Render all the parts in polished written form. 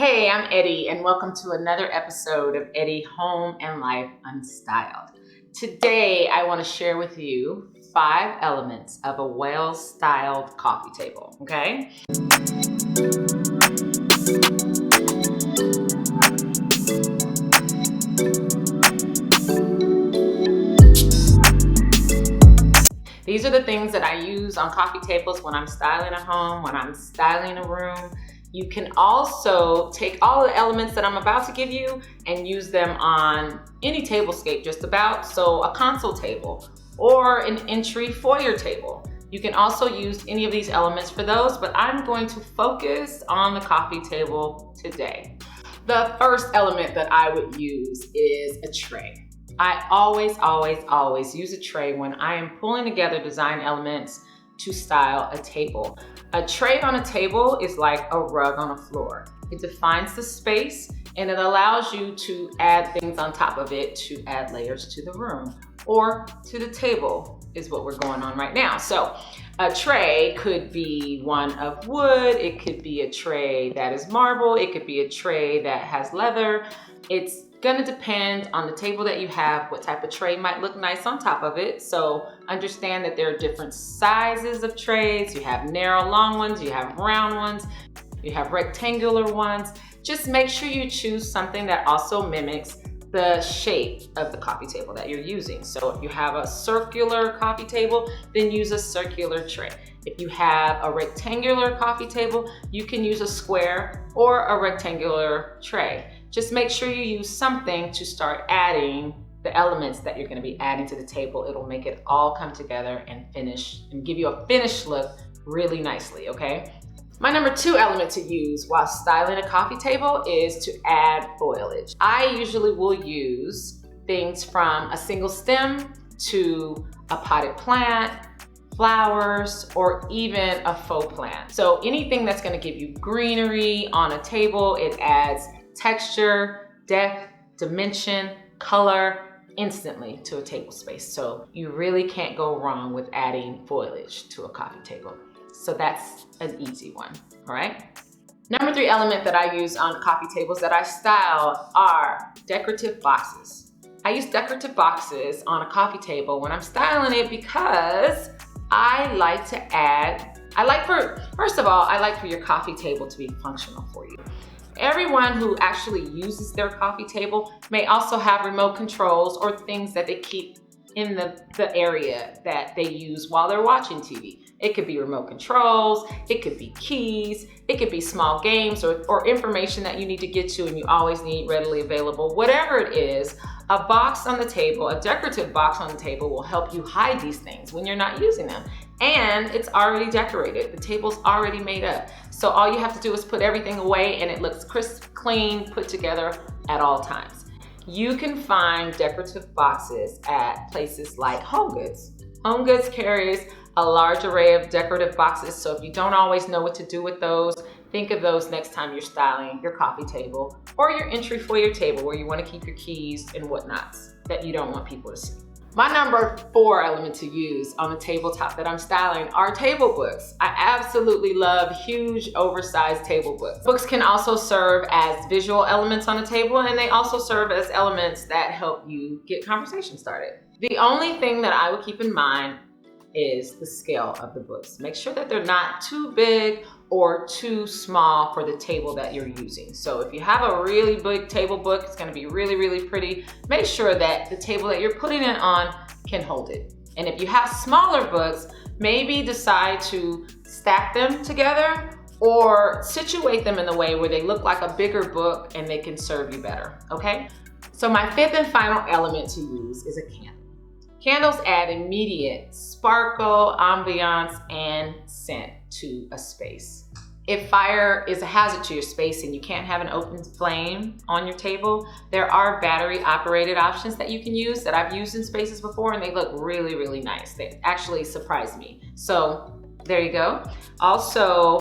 Hey, I'm Eddie, and welcome to another episode of Eddie Home and Life Unstyled. Today, I want to share with you 5 elements of a well-styled coffee table, okay? These are the things that I use on coffee tables when I'm styling a home, when I'm styling a room. You can also take all the elements that I'm about to give you and use them on any tablescape just about. So a console table or an entry foyer table. You can also use any of these elements for those, but I'm going to focus on the coffee table today. The first element that I would use is a tray. I always use a tray when I am pulling together design elements to style a table. A tray on a table is like a rug on a floor. It defines the space and it allows you to add things on top of it to add layers to the room or to the table is what we're going on right now. So a tray could be one of wood, it could be a tray that is marble, it could be a tray that has leather. It's gonna depend on the table that you have, what type of tray might look nice on top of it. So understand that there are different sizes of trays. You have narrow, long ones, you have round ones, you have rectangular ones. Just make sure you choose something that also mimics the shape of the coffee table that you're using. So if you have a circular coffee table, then use a circular tray. If you have a rectangular coffee table, you can use a square or a rectangular tray. Just make sure you use something to start adding the elements that you're gonna be adding to the table. It'll make it all come together and finish and give you a finished look really nicely, okay? My number 2 element to use while styling a coffee table is to add foliage. I usually will use things from a single stem to a potted plant, flowers, or even a faux plant. So anything that's gonna give you greenery on a table, it adds texture, depth, dimension, color instantly to a table space. So you really can't go wrong with adding foliage to a coffee table. So that's an easy one, all right? Number 3 element that I use on coffee tables that I style are decorative boxes. I use decorative boxes on a coffee table when I'm styling it because I like to add, first of all, I like for your coffee table to be functional for you. Everyone who actually uses their coffee table may also have remote controls or things that they keep in the area that they use while they're watching TV. It could be remote controls, it could be keys, it could be small games or information that you need to get to and you always need readily available. Whatever it is, a box on the table, a decorative box on the table will help you hide these things when you're not using them. And it's already decorated. The table's already made up. So all you have to do is put everything away and it looks crisp, clean, put together at all times. You can find decorative boxes at places like Home Goods. Home Goods carries a large array of decorative boxes, so if you don't always know what to do with those, think of those next time you're styling your coffee table or your entry foyer table where you want to keep your keys and whatnots that you don't want people to see. My number 4 element to use on the tabletop that I'm styling are table books. I absolutely love huge oversized table books. Books can also serve as visual elements on a table and they also serve as elements that help you get conversation started. The only thing that I would keep in mind is the scale of the books. Make sure that they're not too big or too small for the table that you're using. So if you have a really big table book, it's gonna be really, really pretty. Make sure that the table that you're putting it on can hold it. And if you have smaller books, maybe decide to stack them together or situate them in a way where they look like a bigger book and they can serve you better, okay? So my 5th and final element to use is a candle. Candles add immediate sparkle, ambiance, and scent to a space. If fire is a hazard to your space and you can't have an open flame on your table, there are battery operated options that you can use that I've used in spaces before and they look really, really nice. They actually surprised me. So there you go. Also,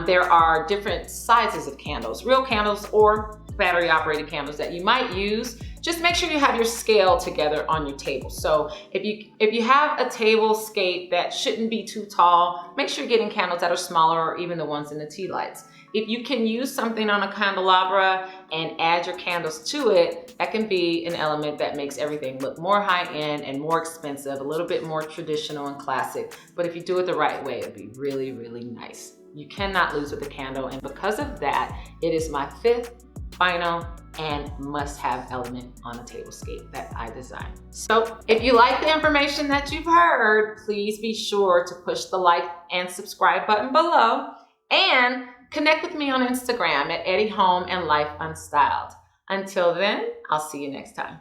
there are different sizes of candles, real candles or battery operated candles that you might use. Just make sure you have your scale together on your table. So if you have a table scape that shouldn't be too tall, make sure you're getting candles that are smaller or even the ones in the tea lights. If you can use something on a candelabra and add your candles to it, that can be an element that makes everything look more high-end and more expensive, a little bit more traditional and classic. But if you do it the right way, it'd be really, really nice. You cannot lose with a candle, and because of that, it is my 5th final and must-have element on a tablescape that I designed. So if you like the information that you've heard, please be sure to push the like and subscribe button below, and connect with me on Instagram at Eddie Home and Life Unstyled. Until then, I'll see you next time.